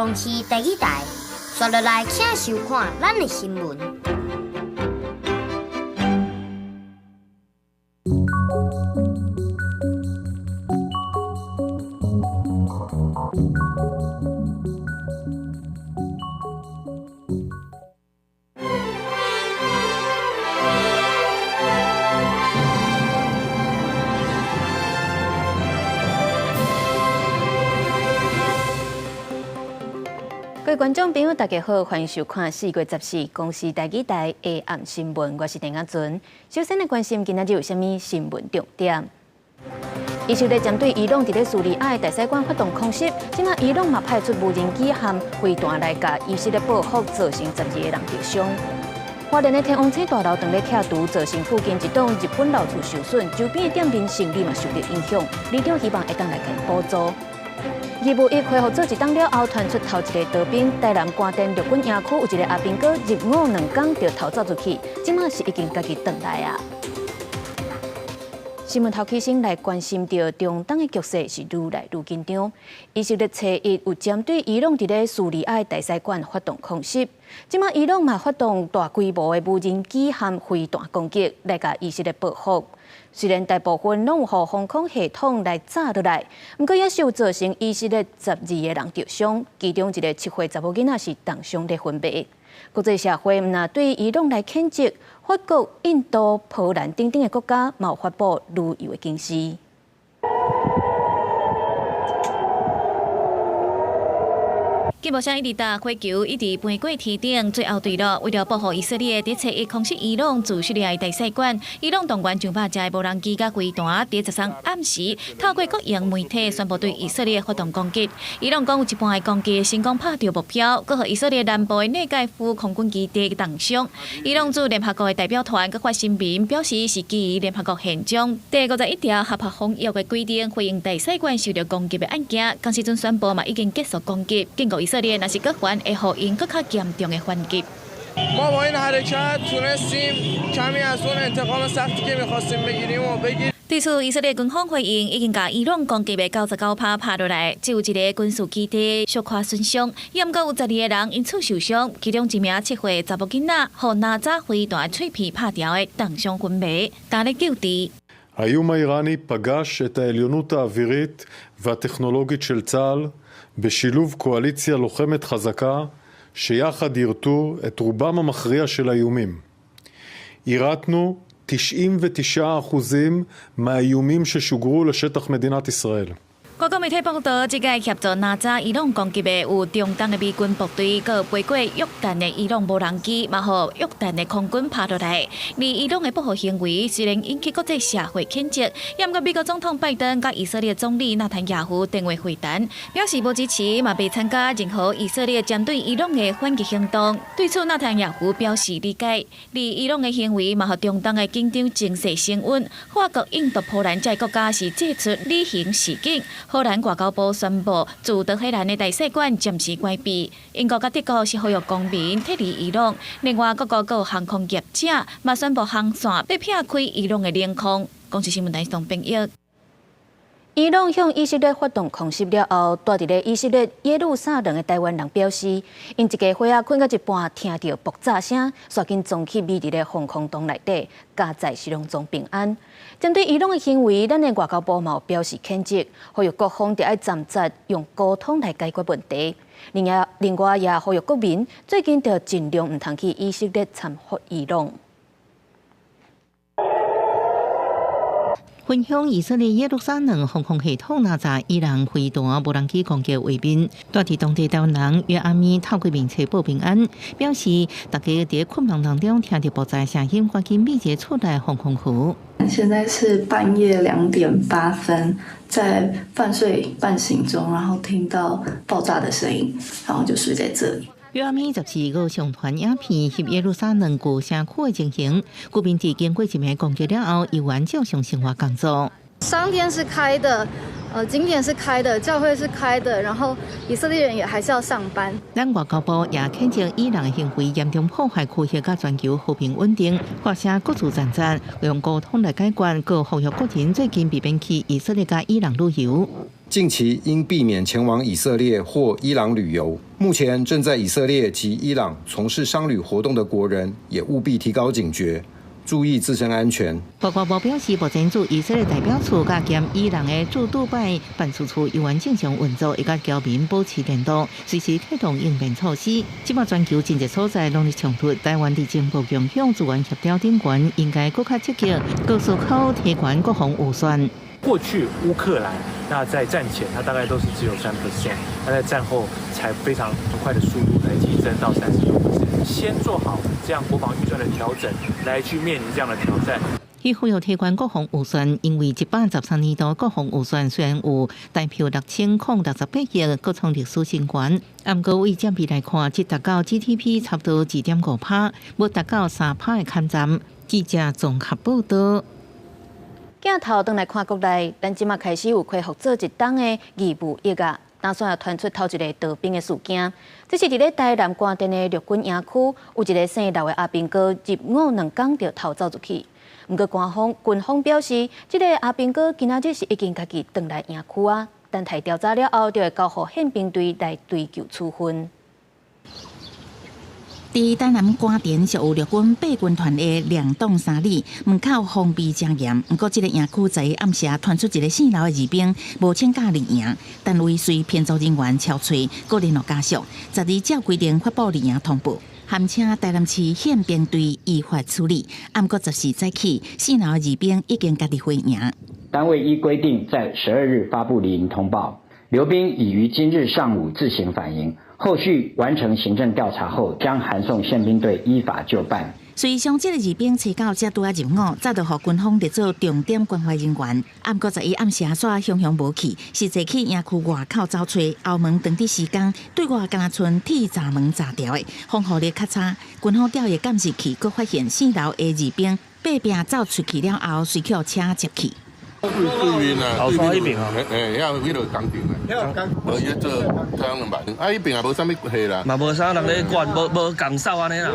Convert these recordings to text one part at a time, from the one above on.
公司第几台，刷落来请收看咱的新闻。各位观众朋友，大家好，欢迎收看4月14公视第几台的暗新闻，我是陈雅纯。首先来关心今仔日有啥物新闻重点？以色列针对伊朗伫咧叙利亚的大使馆发动空袭，即马伊朗嘛派出无人机和飞弹来甲以色列报复，造成12个人受伤。花莲的天王星大楼当咧拆除，造成附近一栋日本楼厝受损，周边的店面生意嘛受到影响。里长希望会当来给补助。义务役恢复做一档了后，传出头一个逃兵，台南关电陆军营区有一个阿兵哥入伍2天就逃走出去，即马是已经家己回来啊。新闻头起先来关心到中东的局势是愈来愈紧张。以色列初一有针对伊朗伫咧叙利亚的大使馆发动空袭，即马伊朗嘛发动大规模的无人机和飞弹攻击来甲以色列报复。虽然大部分拢有互防空系统来炸落来，不过也是有造成以色列12个人受伤，其中一个7岁查某囡仔是重伤在昏迷。国际社会若对伊朗来谴责，法国、印度、波兰等等的国家嘛有发布旅游的警示。吉普赛一直打火球，一直飞过天顶，最后坠落。为了保护以色列，伫初一空袭伊朗驻叙利亚大使馆，伊朗动员200架无人机甲飞弹，伫13暗时透过国营媒体宣布对以色列发动攻击。伊朗讲有一半的攻击成功拍到目标，佮予以色列南部的内盖夫空军基地重伤。伊朗驻联合国的代表团佮发声明表示，是基于联合国宪章第51条合法防御的规定，回应大使馆受到攻击的案件。当时阵宣布嘛已经结束攻击，警告以色列若是搁还会互因更较严重的反击。ما با این حرکت تونستیم کمی از اون انتقام سختی که می‌خواستیم بگیریم و بگیریم。对此，以色列军方回应，已经甲伊朗攻击的99趴拍落来，只有一个军事基地小可损伤，也毋过有12个人因此受伤，其中一名7岁查某囡仔，互哪吒飞弹脆皮拍掉的重伤昏迷，担咧救治。האיום האיראני פגש את העליונות האווירית והטכנולוגית של צה"ל בשילוב קואליציה לוחמת חזקה שיחד ירתו את רובם המכריע של האיומים. ירתנו 99% מהאיומים ששוגרו לשטח מדינת ישראל. 外国媒体报道，这个协助哪吒伊朗攻击的有中东的美军部队，佮飞过约旦的伊朗无人机，嘛互约旦的空军拍落来。而伊朗的报复行为虽然引起国际社会谴责，也毋过美国总统拜登甲以色列总理纳坦雅胡电话会谈，表示无支持，嘛袂参加任何以色列针对伊朗的反击行动。对此，纳坦雅胡表示理解，而伊朗的行为嘛互中东的紧张情势升温。法国、印度、波兰这国家是祭出履行示警。荷兰外交部宣布，驻德黑兰的大使馆暂时关闭。英国甲德国是呼吁公民脱离伊朗。另外，各国有航空业者嘛宣布航线要撇开伊朗的领空。公司新闻台同朋友。伊朗向以色列发动空袭了后，住伫咧以色列耶路撒冷的台湾人表示，因一家伙仔困到一半，听到爆炸声，赶紧装去秘伫咧防空洞内底，家在是拢总平安。针对伊朗的行为，咱的外交部嘛表示谴责，呼吁各方得爱站在用沟通来解决问题。另外也呼吁国民最近要尽量唔通去以色列参访伊朗。分享以色列耶路撒冷防空系统哪吒伊朗飞弹无人机攻击画面，住伫当地台湾人约阿咪透过面册报平安，表示大家伫困梦当中听到爆炸声音，赶紧密集出来防空区。现在是半夜2点8分，在半睡半醒中，然后听到爆炸的声音，然后就睡在这里。约阿咪14号上传影片，翕耶路撒冷旧城区的情形。居民伫经过一暝攻击了后，依然照常生活工作。商店是开的，景点是开的，教会是开的，然后以色列人也还是要上班。咱外交部也谴责伊朗的行为严重破坏区域甲全球和平稳定，发射各自战争，用沟通来解决，各呼吁国人最近避免去以色列甲伊朗旅游。近期应避免前往以色列或伊朗旅游。目前正在以色列及伊朗从事商旅活动的国人，也务必提高警觉，注意自身安全。报告部表示，目前驻以色列代表处甲兼伊朗的驻杜拜办事处依然正常运作，亦甲侨民保持联络，随时启动应变措施。即马全球真济所在拢在冲突，台湾地政部共享资源协调顶悬，应该更加积极，各出口提悬国防预算。过去乌克兰那在战前，它大概都是只有3%，那在战后才非常快的速度来提升到36%。先做好这样国防预算的调整，来去面临这样的挑战。伊呼吁提悬国防预算，因为113年度国防预算虽然有大票6068亿，各创历史新高，不过为占比来看，只达到 GDP 差不多2.5%，无达到3%的坎站。记者综合报道。镜头转来看国内，咱即马开始有恢复做一档的义务役啊，打算要传出头一个逃兵的事件。这是伫咧台南关镇的陆军营区，有一个姓刘的阿兵哥入伍2天就逃走出去。不过军方表示，这个阿兵哥今仔日是已经家己回来营区啊，等待调查了后，就会交予宪兵队来追究处分。伫台南关田就有陆军8军团的2栋3里门口封闭正严，不过这个营区在暗时传出一个姓刘的士兵无请假入营，单位随骗走人员敲碎，个联络家属，12照规定发布入营通报，函请台南市宪兵队依法处理。不过14早起，姓刘的士兵已经家己回营。单位依规定在12日发布离营通报，刘兵已于今日上午自行返营。后续完成行政调查后，将函送宪兵队依法就办。随伤这个士兵找到才拄啊入伍，早就互军方列做重点关怀人员。不过11暗时煞雄雄无去，是坐去营区外口走找，后门当地时间对外敢若剩铁闸门闸条的，防护力较差。军方调阅监视器，佫发现4楼的士兵爬壁走出去了后，随叫车接去。对面啊，后山迄边啊，遐迄落工厂啊，无伊做2万，啊，迄边也无啥物货啦，嘛无啥人咧管，无工扫安尼啦。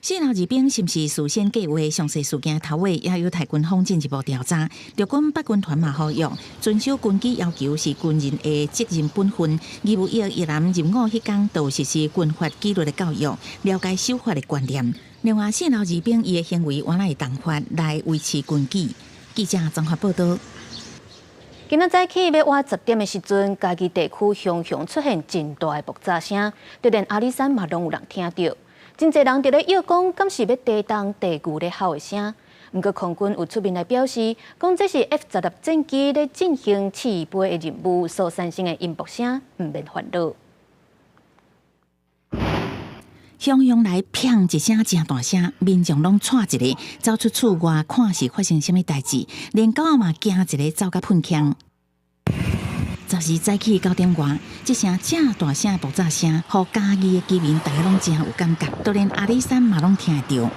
4楼士兵是不是事先计划？详细事件头尾也有台军方进一步调查。陆军8军团嘛呼吁遵守军纪要求是军人的责任本分。义务役一男入伍迄天，就实施军法纪律的教育，了解守法的观念。另外，4楼士兵伊的行为原来会动法来维持军纪。记者综合报道。今仔早起要晚10点的时阵，家己地区熊出现真大的爆炸声，就连阿里山嘛拢有人听到。真侪人伫咧摇讲，敢是要地动地牛咧吼的声。不过空军有出面来表示，讲这是 F-16战机咧进行试飞的任务所产生的音波声，唔免烦恼。汹来砰一声真大声，民众拢窜一个走出厝外看是发生什么代志，连狗嘛惊一个走甲喷腔。12早起9点外，这声正大声的爆炸声，互嘉义的居民大家拢真有感觉，就连阿里山嘛拢听得到。我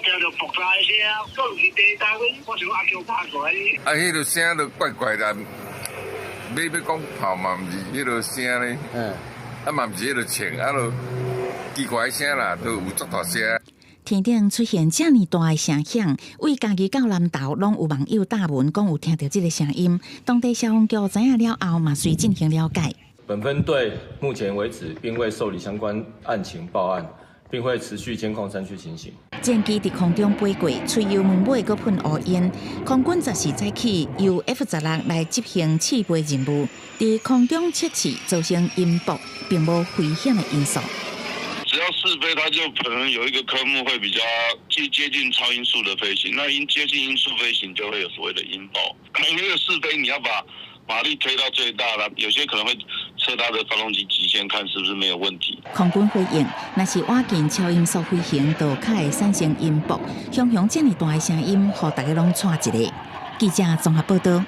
听到爆炸的声，我就是地震，我想阿强打过来。啊，迄个声都怪怪的，要讲炮嘛，毋是迄个声咧，啊嘛毋是迄个枪，啊都奇怪声啦，都有足大声。天顶出现这么大的声响，为家己到南投拢有网友打文讲有听到这个声音，当地消防局知影了后，嘛遂进行了解。本分队目前为止并未受理相关案情报案，并会持续监控山区情形。战机伫空中飞过，吹油门尾搁喷乌烟。空军14早起由 F-16来执行试飞任务，伫空中测试造成音波，并无危险的因素。只要试飞，它就可能有一个科目会比较接近超音速的飞行。那接近音速飞行就会有所谓的音爆。因为试飞你要把马力推到最大了，有些可能会测它的发动机极限，看是不是没有问题。空军回应，若是晚近超音速飞行，就较会产生音波。雄这么大的声音，互大家拢喘一个。记者综合报道。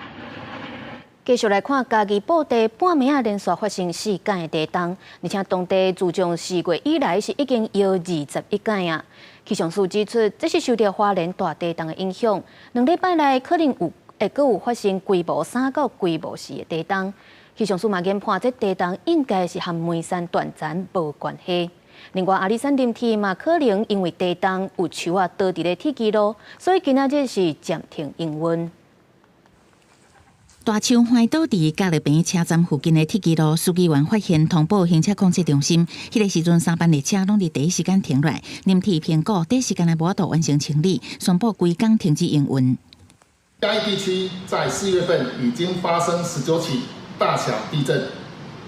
继续来看，嘉义布袋半暝啊连续发生4件的地震，而且当地自从4月以来是已经有21件啊。气象署指出，这是受到花莲大地震的影响，2礼拜内可能有发生规模3到规模4的地震。气象署嘛研判，这地震应该是和梅山断层无关系。另外，阿里山林铁嘛可能因为地震有树啊倒伫咧铁基路，所以今仔日是暂停营运。大树坏倒伫嘉乐坪车站附近的铁基路，司机员发现通报行车控制中心，迄个时阵3班列车拢伫第一时间停落来，临体评估第一时间的无法度完成清理，宣布规工停止营运。嘉义地区在4月份已经发生19起大小地震，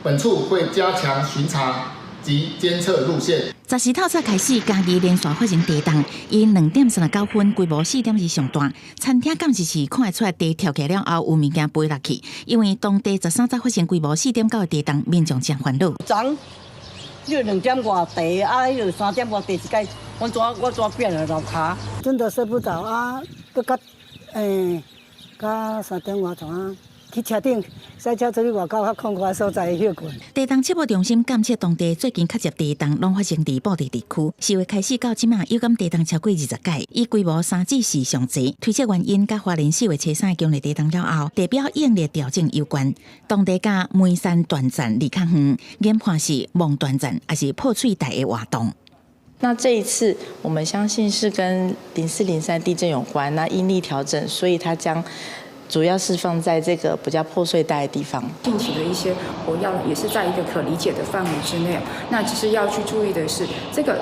本处会加强巡查及监测路线。10时透早开始，嘉义连续发生地震，以2点39分，规模4点是上大。餐厅监视器看得出来，地跳起来了后有物件飞落去，因为当地13早发生规模4.9的地震，民众真烦恼。昨就2点外地，啊，又3点外地一届，我怎变了楼骹？真的睡不着啊，搁到3点外钟去车顶塞车出去外口较空旷所在休困。地动测报中心监测当地最近确实地动拢发生伫布地地区。4月开始到即马，有感地动超过20届，以规模3至4上侪。推测原因甲花莲4月初3强烈地动了后，地表应力调整有关。当地甲梅山断层离较远，研判是梦断层还是破碎带的活动。那这一次，我们相信是跟04、03地震有关，那应力调整，所以它将主要是放在这个比较破碎带的地方。近期的一些火药也是在一个可理解的范围之内，那只是要去注意的是，这个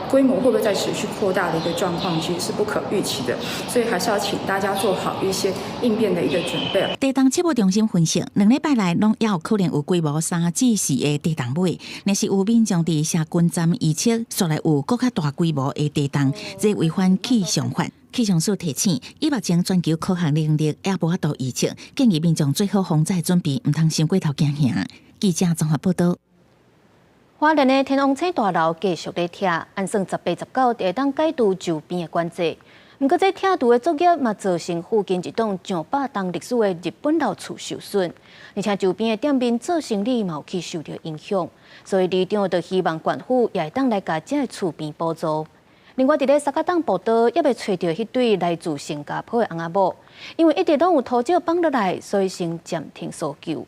规模会不会再持续扩大的一个状况，其实是不可预期的，所以还是要请大家做好一些应变的一个准备。地动测报中心分析，2礼拜内拢也有可能有规模3至4的地动尾，若是有民众伫社群站预测说来有更较大规模的地动，这违反气象法。气象署提醒，以目前全球科学能力也无法度预测，建议民众最好防灾准备，唔通伤过头惊吓。记者综合报道。花莲的天王星大楼继续咧拆，按算18、19会当解除周边的管制。不过，这拆除的作业嘛，造成附近一栋上百栋历史的日本老厝受损，而且周边的店面做生意嘛有去受到影响，所以里长就希望县府也会当来甲这厝边补助。另外，伫咧沙卡党报道，也未找到迄对来自新加坡的翁仔某，因为一直拢有土石放落来，所以先暂停搜救。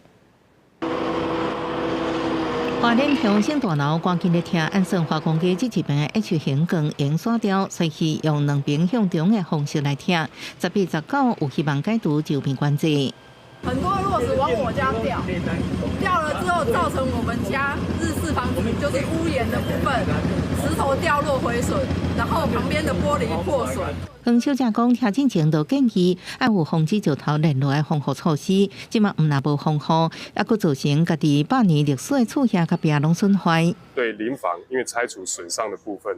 花莲天王星大楼赶紧咧拆，按算化工机这边的 H 型钢用刷掉，所以用2边向中的方式来拆。18、19有希望解除周边管制。很多落石往我家掉了之后，造成我们家日式房子就是屋檐的部分石头掉落毁损，然后旁边的玻璃破损。黄小姐讲，拆进前就建议要有防止石头连落的防护措施，即马唔那无防护，也佫造成家己100年历史的厝遐甲壁拢损坏。对邻房，因为拆除损伤的部分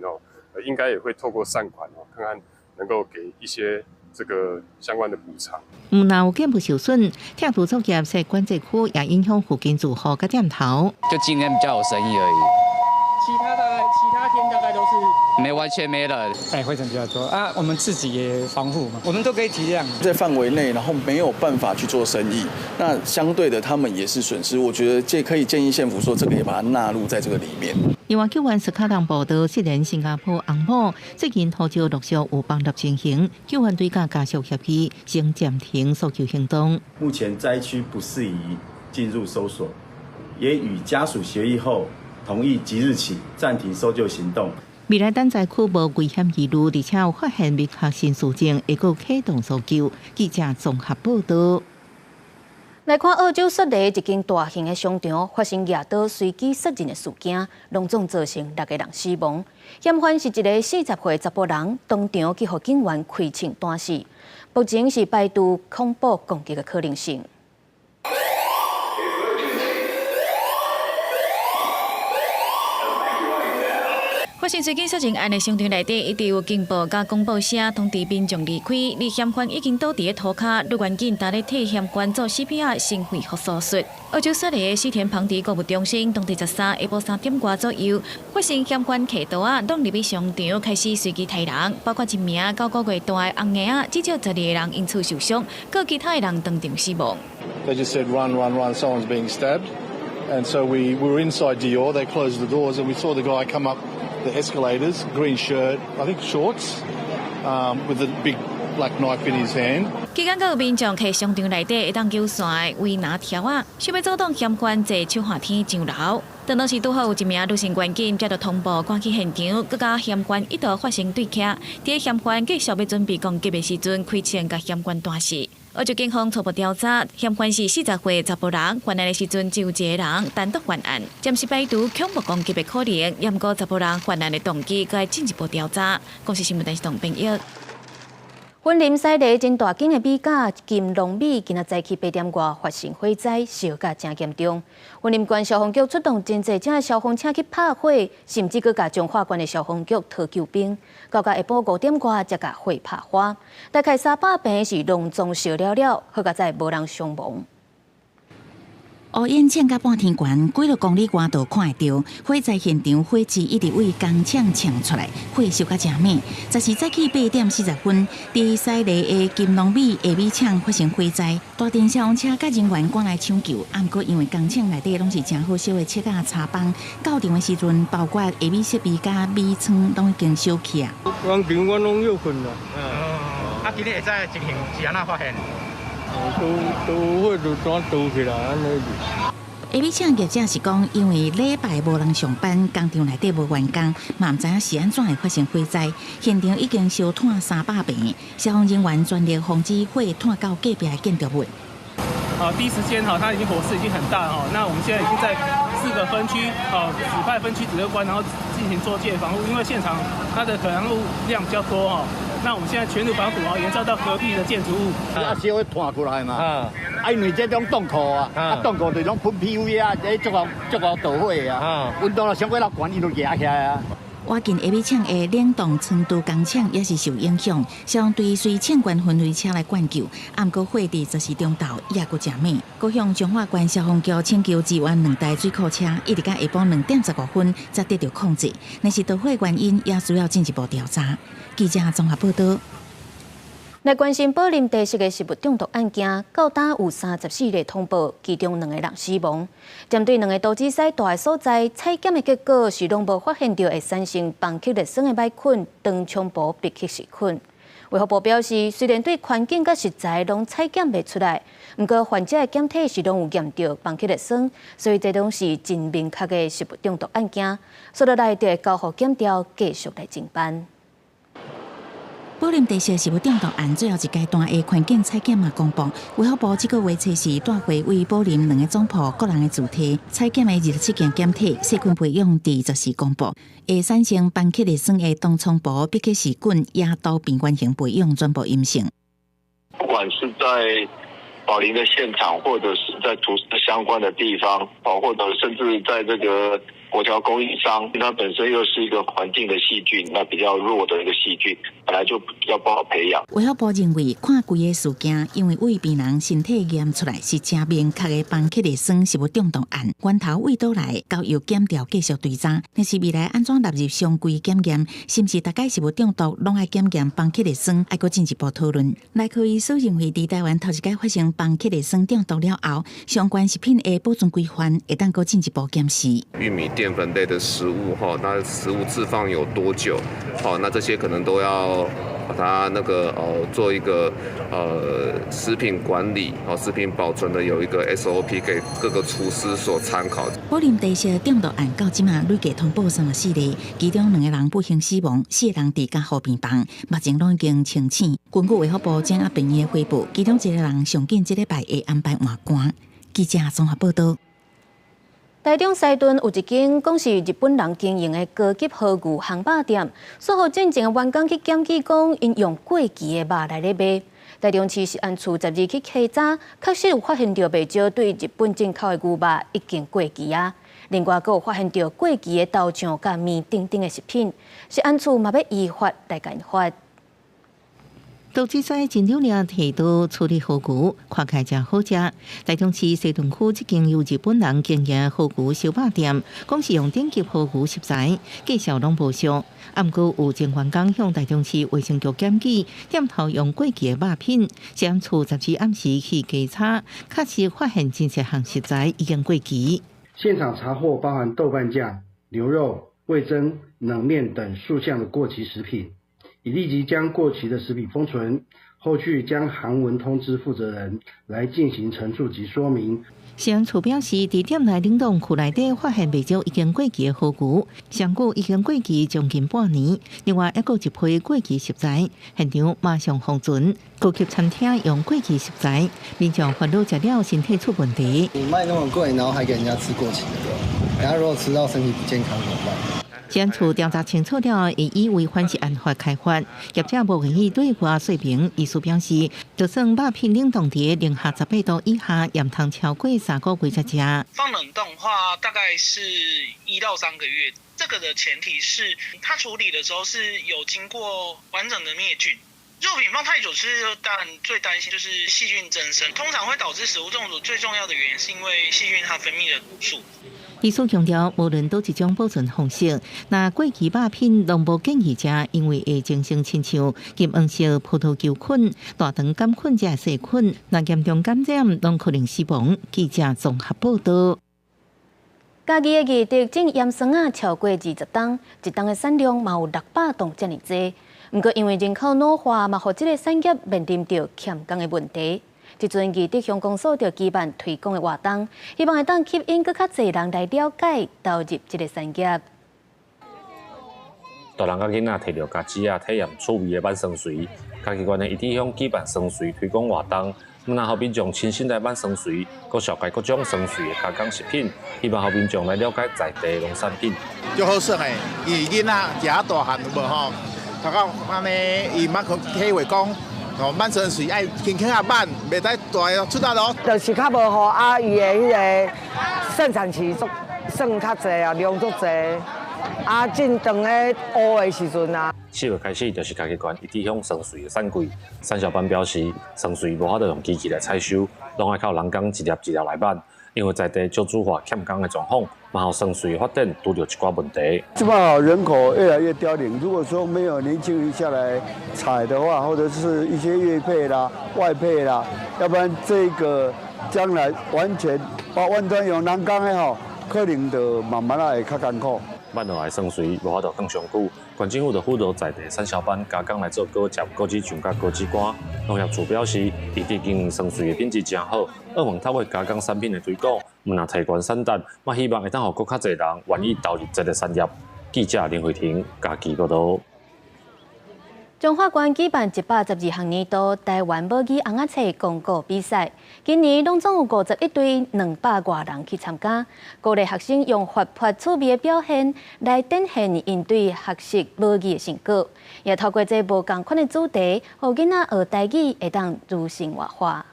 应该也会透过善款看看能够给一些这个相关的补偿。唔那有建物受损，拆除作业在管制区也影响附近住户甲店头。就今天比较有生意而已。其他天大概都是没完全没了，灰尘比较多啊。我们自己也防护嘛，我们都可以体谅。在范围内，然后没有办法去做生意，那相对的他们也是损失。我觉得可以建议县府说，这个也把它纳入在这个里面。另外，救援斯卡党报道，虽然新加坡翁某最近土石陆续有崩塌情形，救援队甲家属协议，先暂停搜救行动。目前灾区不适宜进入搜索，也与家属协议后，同意即日起暂停搜救行动。未来等灾区无危险遗留，而且有发现密确新事件，会阁启动搜救。记者综合报道。来看澳洲雪梨一间大型的商场发生夜岛随机杀人的事件，隆重造成6个人死亡。嫌犯是一个40岁查甫人，当场去互警员开枪弹死，目前是排除恐怖攻击的可能性。发生随机杀人案的商场内底，一直有警报甲广播声通知民众离开。而嫌犯已经倒伫涂骹，陆员警搭咧替嫌犯做 CPR 心肺复苏术。澳洲雪梨的西田庞迪购物中心，当地13下晡3点外左右，发生嫌犯摕刀弄入去商场，开始随机杀人，包括一名9个月大的红婴仔，至少12个人因此受伤，各其他的人当场死亡。They just said run, run, run. Someone's being stabbed, and so we were inside Dior. They closed the doors, and we saw the guy come up the escalators, green shirt, I think shorts, with a big black knife in his hand. 期间，有民众去商场内底会当救伞的围拿条啊，想要阻挡嫌犯坐手下天上楼。当时拄好有一名女性员警接到通报，赶去现场，佮甲嫌犯一度发生对峙。伫嫌犯继续要准备攻击的时阵，开枪甲嫌犯弹死。澳洲警方初步调查，嫌犯是40岁查甫人，犯案的时阵只有一个人单独犯案，暂时排除恐怖攻击的可能。不过查甫人犯案的动机，该进一步调查。公司新闻台是董炳玉。云林西里真大间的米甲金龙米，今仔早起8点外发生火灾，烧甲真严重。云林县消防局出动真侪只消防车去拍火，甚至佮甲彰化县的消防局讨救兵，到下晡5点外才甲火拍花。大概300平是隆重烧了了，好在在无人伤亡。乌烟瘴甲半天悬，几落公里外就看会到火灾现场，火势一直为工厂呛出来，火烧甲真猛。10时早起8点40分，伫西里的金龙米下米厂发生火灾，大电消防车甲人员赶来抢救，不过因为工厂内底拢是真好烧的漆甲茶帮，到场的时阵，包括下米设备甲米仓拢已经烧起啊。当场我拢休困啦。今日会知情形是安怎发现？都火就转倒起来安尼。下米厂业者是讲，因为礼拜无人上班，工厂内底无员工，嘛唔知影是安怎会发生火灾。现场已经烧炭300平，消防人员全力防止火炭到隔壁的建筑物。第一时间它已经火势已经很大那我们现在已经在4个分区指派分区指挥官，然后进行作界防护，因为现场它的可燃物量比较多那我们现在全力防堵延烧到隔壁的建筑物。烧会弹过来嘛？因为这种冻库冻库就种喷 PV 这足够导火温度上过高悬，伊就压起来外近下米厂的冷冻成都工厂也是受影响，消防队随千关分队车来灌救，不过火伫10时中昼也阁真猛。高雄彰化县消防局请求支援2台水库车，一直到下晡2点15分才得到控制。但是导火原因也需要进一步调查。记者综合报道。来关心宝林地市的食物中毒案件，到今有34例通报，其中2个人死亡。针对2个都市西大的所在，采检的结果是拢无发现到会产生苯克列酸的麦菌、长枪部必克氏菌。卫福部表示，虽然对环境甲食材拢采检袂出来，不过患者的检体是拢有验到苯克列酸，所以这拢是真明确的食物中毒案件。所以来就会交互检调继续来侦办。宝林地市食物中毒案最后一阶段的环境采检嘛公布，卫福部这个月初时带回为宝林2个总铺个人的主体采检的27件检体，细菌培养第10时公布，会产生苯克列酸的当冲部必克氏菌也到病原性培养全部阴性。不管是在宝林的现场，或者是在图示相关的地方，或者甚至在这个国条供应商，它本身又是一个环境的细菌，那比较弱的一个细菌，本来就比较不好培养。卫福部认为，看规个事件，因为胃病人身体验出来是真明确的苯克列酸食物中毒案，源头为倒来，交由检调继续追查。但是未来安怎纳入常规检验，是不是大概食物中毒拢爱检验苯克列酸，爱搁进一步讨论。内科医师认为，伫台湾头一届发生苯克列酸中毒了后，相关食品的保存规范会当搁进一步检视。玉米淀粉类的食物那食物置放有多久？那这些可能都要把它做一个食品管理食品保存的有一个 SOP 给各个厨师所参考。宝林地市中毒案到今累计通报34例，其中2个人不幸死亡，4个人伫加护病房，目前拢已经清醒。根据卫福部掌握病院的回报，其中1个人上紧这礼拜会安排换肝。记者综合报道。台中西屯有一间讲是日本人经营的高级和牛汉堡店，所后进前的员工去检举讲，因用过期的肉来咧卖。台中市食安处12去稽查，确实有发现到不少对日本进口的牛肉已经过期啊。另外，还有发现到过期的豆浆甲面等等的食品，食安处嘛要依法来检发。都市西真流量提到处理和牛，看起来真好食。台中市西屯区这间由日本人经营和牛烧肉店，讲是用顶级和牛食材，价钱拢无俗。不过有前员工向台中市卫生局检举，店头用过期的肉品，食安处14暗时去稽查，确实发现真侪项食材已经过期。现场查获包含豆瓣酱、牛肉、味噌、冷面等数项的过期食品。已立即将过期的食品封存，后续将函文通知负责人来进行陈述及说明。食安处表示，伫店内冷冻库内底发现未少已经过期的蚝牛，上古已经过期将近半年。另外，还有一批过期食材，现场马上封存。高级餐厅用过期食材，民众烦恼食了身体出问题。你卖那么贵，然后还给人家吃过期的，人家如果吃到身体不健康怎么办？食安处调查清楚了，会以违反食安法开罚。业者无愿意对外说明，意思表示，就算肉片冷冻伫零下18度以下，也通超过3个月才食。放冷冻的话，大概是1到3个月。这个的前提是，它处理的时候是有经过完整的灭菌。肉品放太久是最担心就是细菌增生，通常会导致食物中毒。最重要的原因是因为细菌它分泌的毒素。医师强调，无论倒一种保存方式，那过期肉品拢无建议食，因为会产生亲像金黄色葡萄球菌、大肠杆菌这细菌，那严重感染，拢可能死亡。记者综合报道。家己的议题种盐酸啊超过20吨，一吨的产量嘛有600吨这么多。不过因为人口老化，嘛，互这个产业面临着欠工的问题。即阵议题乡公所就举办推广的活动，希望会当吸引更较侪人来了解投入这个产业。大人甲囡仔摕着家己啊体验趣味的挽酸水，家己关的议题乡举办酸水推广活动，那互民众亲身来挽酸水，佮绍介各种酸水的加工食品，希望互民众来了解在地农产品。足好耍的，因为囡仔食啊大汉有无吼？头到安尼，伊捌去体会讲。哦，挽酸水爱轻轻啊挽，袂使大出大咯。就是较无好啊，伊的迄个生产期算较济啊，量足济。啊，真长的乌的时阵啊。4月开始就是家己管议题乡酸水的产季。产销班表示，酸水无法度用机器来采收，拢爱靠人工一粒一粒来挽。因为在地少子化欠工的状况，嘛互酸水的发展拄着一寡问题。这么人口越来越凋零，如果说没有年轻人下来采的话，或者是一些业配啦、外配啦，要不然这个将来完全用人工的吼，可能就慢慢会较艰苦。挽落来酸水无法度放上久，县政府就辅导在地产销班加工来做果汁、果子酱、甲果子干。农业处表示，异地经营酸水的品质真好，希望透过加工产品的推广，唔若提高产值，嘛希望会当互更较侪人愿意投入这个产业。记者林慧婷家己报道。中华县举办112项年度台湾母语红仔册公告比赛，今年拢总有51队200多人去参加，鼓励学生用活泼趣味的表现来展现因对学习母语的成果，也透过这无同款的主题，互囡仔学台语会当如生活化。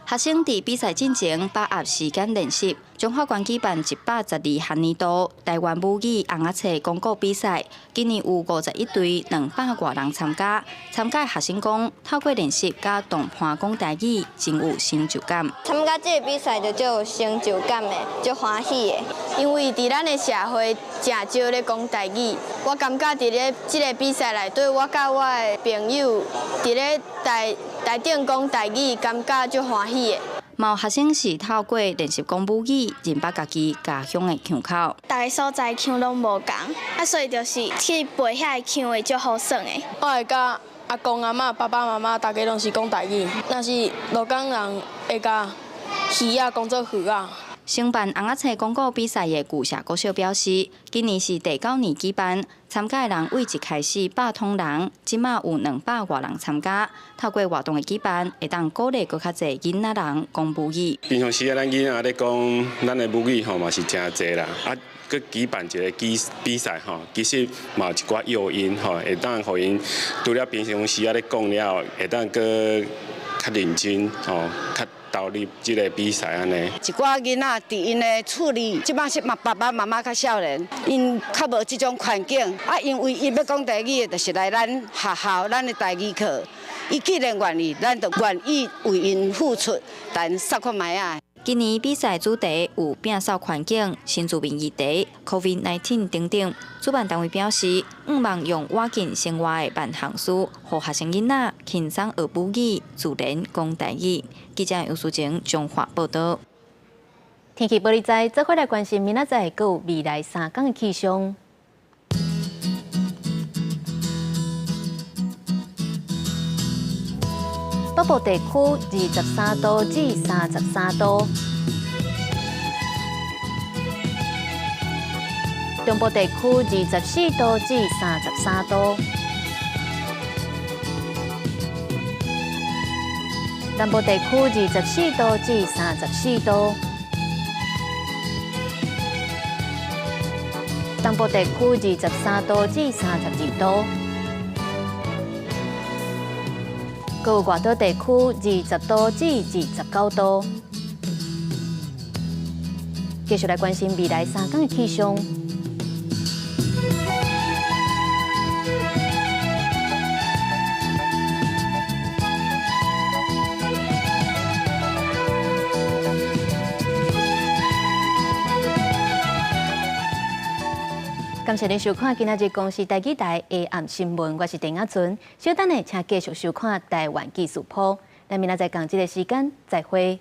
学生伫比赛进前把握时间练习。中华县举办112项年度台湾母语红仔册公告比赛，今年有51队200多人参加。参加学生讲，透过练习甲动盘讲台语，真有成就感。参加这个比赛就足有成就感的，足欢喜的。因为伫咱的社会真少咧讲台语，我感觉伫咧这个比赛内底，我甲我的朋友伫咧台顶讲台语，感觉足欢喜的。嘛有学生是透过练习讲母语，认捌家己家乡的腔口。大个所在腔拢无共，所以就是去背遐个腔会足好耍的。我会甲阿公阿嬷、爸爸妈妈，大家拢是讲台语。若是鹿港人会甲鱼啊讲做鱼啊。承办红仔册公告比赛的旧社国小表示，今年是第9年举办，参加的人为一开始100通人，即马有200多人参加。透过活动的举办，会当鼓励更较侪囡仔人讲母语。平常时咱囡仔咧讲咱的母语吼嘛是真侪啦，佮举办一个比赛吼，其实嘛有一寡诱因吼，会当互因除了平常时咧讲了，会当佮较认真吼，较投入这个比赛安尼。一寡囡仔伫因的处理，即摆是爸爸妈妈较少年，因较无即种环境，因为伊要讲台语，就是来咱学校咱的台语课。伊既然愿意，咱就愿意为因付出，但扫看卖啊。今年比赛主题有摒扫环境、新住民议题、COVID-19 等等。主办单位表示，希望用活进生活的万项事，让学生囡仔轻松学母语，自然讲台语。记者杨淑晴综合报道。天气玻璃在，再回来关心明仔载还有未来3天的气象。北部地区23度至33度，中部地区24度至33度，南部地区24度至34度，东部地区23度至32度。各有外岛地区20度至29度。继续来关心未来3天的气象。感谢您收看今仔日公视台记台下暗新闻，我是陈雅纯。稍等呢，请继续收看台湾技术铺。咱明仔载同一个时间再会。